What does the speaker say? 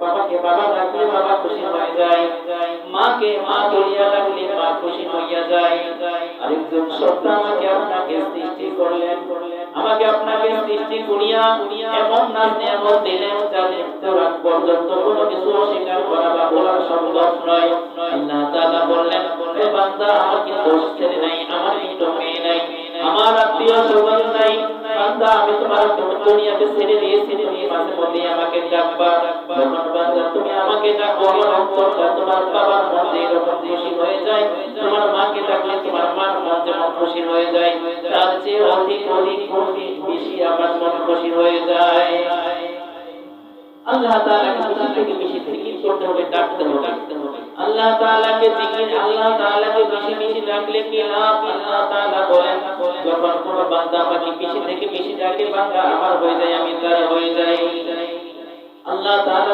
বাবাকে বাবা ডাকলে বাবা খুশি হয়ে যায়, মাকে মা বলিয়া ডাকলে মা খুশি হইয়া যায়। আরেকজন সত্তা আমাকে আপনাকে সৃষ্টি করলেন, আমাকে আপনাকে সৃষ্টি করিয়া এমন নাজ নিয়ামত দিলেন যা মৃত্যুর আগ পর্যন্ত কোনো কিছু অস্বীকার করা বা বলার সম্ভব নয়। আল্লাহ তাআলা বললেন, হে বান্দা, আমার কিন্তু ছেলে নাই, আমার কিন্তু মেয়ে নাই, আমার আত্মীয় স্বজন নাই, বান্দা আমি তোমার দুনিয়াতে ছেড়ে দিয়েছি, তুমি মাঝে মধ্যে আমাকে ডাকবা। যখন বান্দা তুমি আমাকে ডাকো, আমার অন্তরটা তোমার বাবার মন যেরকম খুশি হয়ে যায়, তোমার মাকে ডাকলে তোমার মার মন যেমন খুশি হয়ে যায়, তার চেয়ে অধিক অধিক বেশি আমার মন খুশি হয়ে যায়। আল্লাহ তাআলাকে বেশি থেকে বেশি জিকির করতে হবে, ডাকতে হবে। আল্লাহ তাআলাকে জিকির, আল্লাহ তাআলাকে বেশি বেশি ডাকলে কি লাভ? আল্লাহ তাআলা বলেন, যখন কোন বান্দা আমাকে বেশি থেকে বেশি ডাকে, বান্দা আমার হয়ে যায়, আমি তার হয়ে যাই। আল্লাহ তাআলা